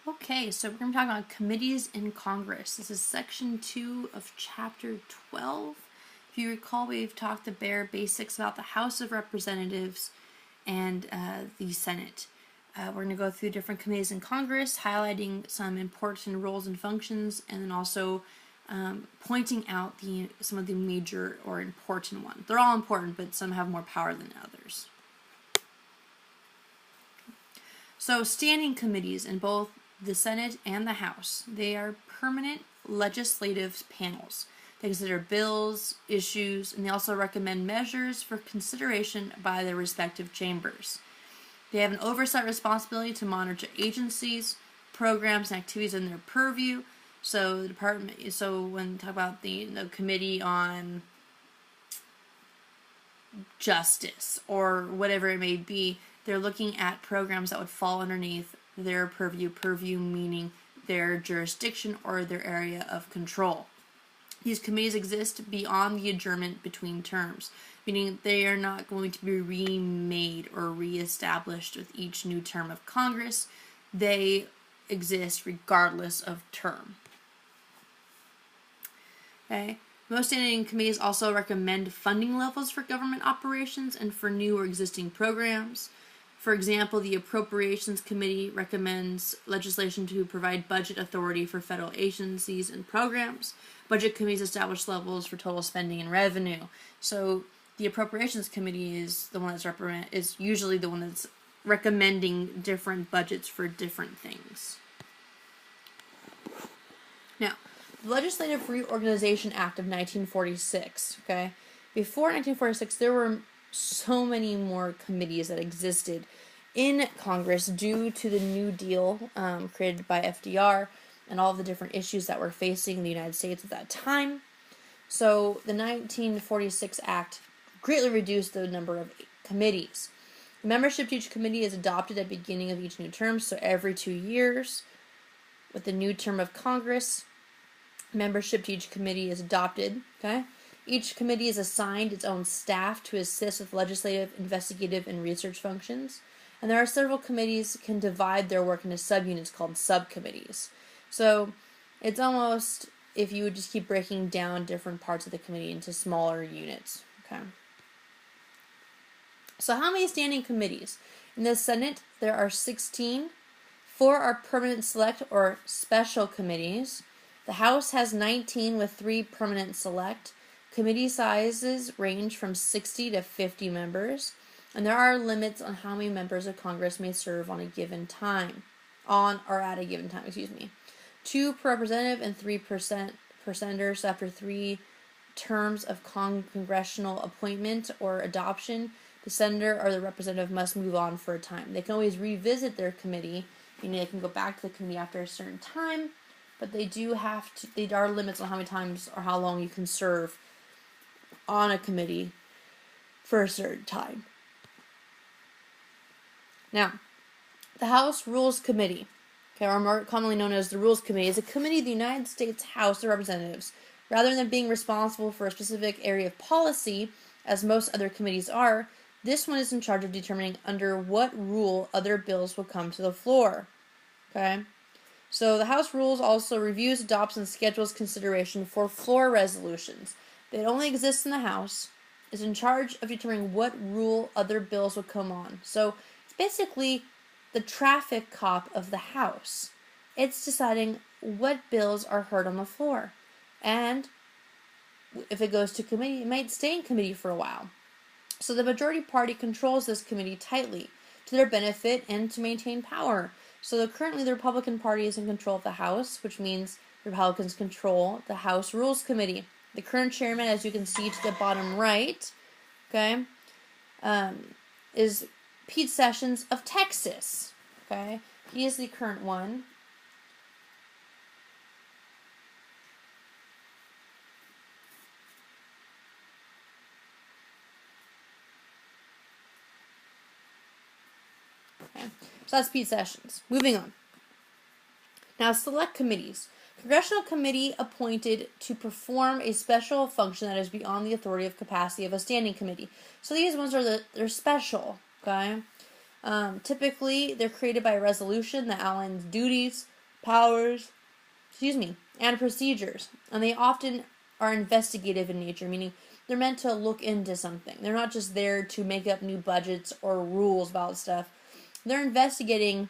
Okay, so we're going to talk about committees in Congress. This is section 2 of chapter 12. If you recall, we've talked the bare basics about the House of Representatives and the Senate. We're going to go through different committees in Congress, highlighting some important roles and functions, and then also pointing out some of the major or important ones. They're all important, but some have more power than others. So standing committees in both the Senate and the House, they are permanent legislative panels. They consider bills, issues, and they also recommend measures for consideration by their respective chambers. They have an oversight responsibility to monitor agencies, programs, and activities in their purview. So when we talk about the committee on justice or whatever it may be, they're looking at programs that would fall underneath their purview meaning their jurisdiction or their area of control. These committees exist beyond the adjournment between terms, meaning they are not going to be remade or reestablished with each new term of Congress. They exist regardless of term. Okay. Most standing committees also recommend funding levels for government operations and for new or existing programs. For example, the Appropriations Committee recommends legislation to provide budget authority for federal agencies and programs. Budget committees establish levels for total spending and revenue. So the Appropriations Committee is the one is usually the one that's recommending different budgets for different things. Now, the Legislative Reorganization Act of 1946, okay? Before 1946, there were so many more committees that existed in Congress due to the New Deal created by FDR and all the different issues that were facing the United States at that time. So the 1946 Act greatly reduced the number of committees. Membership to each committee is adopted at the beginning of each new term, so every 2 years. With the new term of Congress, membership to each committee is adopted, okay? Each committee is assigned its own staff to assist with legislative, investigative, and research functions. And there are several committees that can divide their work into subunits called subcommittees. So it's almost if you would just keep breaking down different parts of the committee into smaller units. Okay. So how many standing committees? In the Senate, there are 16. 4 are permanent select or special committees. The House has 19 with 3 permanent select. Committee sizes range from 60 to 50 members, and there are limits on how many members of Congress may serve on a given time. At a given time, 2 per representative and 3 senators after 3 terms of congressional appointment or adoption. The senator or the representative must move on for a time. They can always revisit their committee, meaning they can go back to the committee after a certain time, but there are limits on how many times or how long you can serve on a committee for a certain time. Now, the House Rules Committee, or more commonly known as the Rules Committee, is a committee of the United States House of Representatives. Rather than being responsible for a specific area of policy, as most other committees are, this one is in charge of determining under what rule other bills will come to the floor. Okay? So the House Rules also reviews, adopts, and schedules consideration for floor resolutions. It only exists in the House, is in charge of determining what rule other bills will come on. So it's basically the traffic cop of the House. It's deciding what bills are heard on the floor. And if it goes to committee, it might stay in committee for a while. So the majority party controls this committee tightly to their benefit and to maintain power. So currently the Republican Party is in control of the House, which means Republicans control the House Rules Committee. The current chairman, as you can see to the bottom right, okay, is Pete Sessions of Texas. Okay, he is the current one. Okay, so that's Pete Sessions. Moving on. Now, select committees. Congressional committee appointed to perform a special function that is beyond the authority of capacity of a standing committee. So these ones they're special, okay? Typically, they're created by a resolution that outlines duties, powers, and procedures. And they often are investigative in nature, meaning they're meant to look into something. They're not just there to make up new budgets or rules about stuff. They're investigating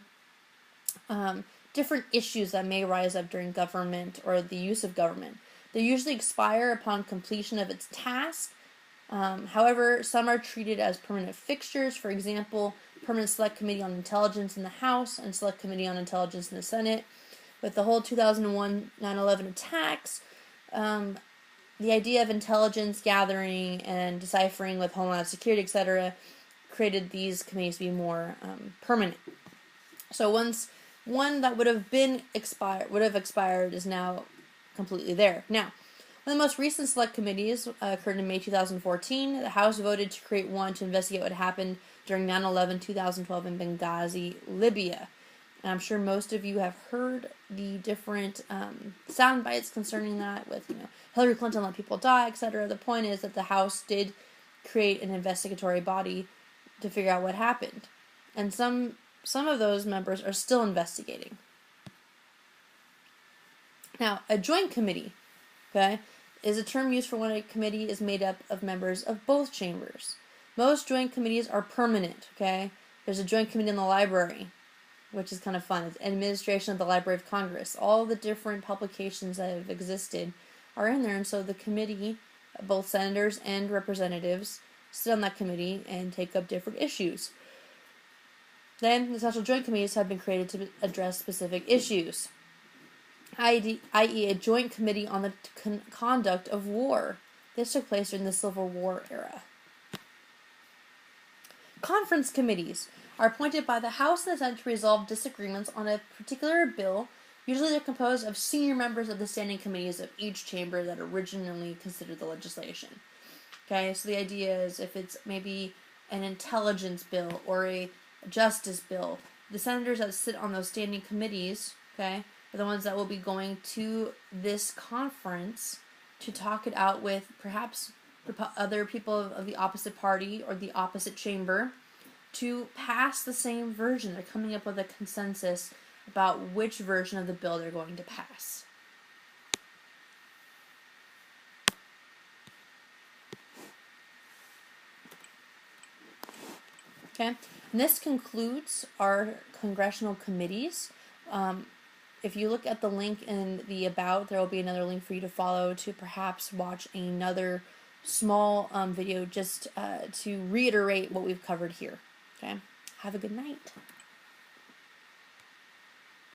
different issues that may rise up during government or the use of government. They usually expire upon completion of its task. However, some are treated as permanent fixtures. For example, Permanent Select Committee on Intelligence in the House and Select Committee on Intelligence in the Senate. With the whole 2001 9/11 attacks, the idea of intelligence gathering and deciphering with Homeland Security, etc., created these committees to be more permanent. So once one that would have expired is now completely there. Now, one of the most recent select committees occurred in May 2014. The House voted to create one to investigate what happened during 9/11 2012 in Benghazi, Libya. And I'm sure most of you have heard the different sound bites concerning that, with Hillary Clinton let people die, etc. The point is that the House did create an investigatory body to figure out what happened, and some of those members are still investigating. Now, a joint committee, okay, is a term used for when a committee is made up of members of both chambers. Most joint committees are permanent, okay? There's a joint committee in the library, which is kind of fun. It's administration of the Library of Congress. All the different publications that have existed are in there, and so the committee, both senators and representatives, sit on that committee and take up different issues. Then, the special joint committees have been created to address specific issues, i.e. a joint committee on the conduct of war. This took place during the Civil War era. Conference committees are appointed by the House and the Senate to resolve disagreements on a particular bill. Usually they're composed of senior members of the standing committees of each chamber that originally considered the legislation. Okay, so the idea is if it's maybe an intelligence bill or a justice bill, the senators that sit on those standing committees, okay, are the ones that will be going to this conference to talk it out with perhaps other people of the opposite party or the opposite chamber to pass the same version. They're coming up with a consensus about which version of the bill they're going to pass. Okay, and this concludes our congressional committees. If you look at the link in the About, there will be another link for you to follow to perhaps watch another small video just to reiterate what we've covered here. Okay, have a good night.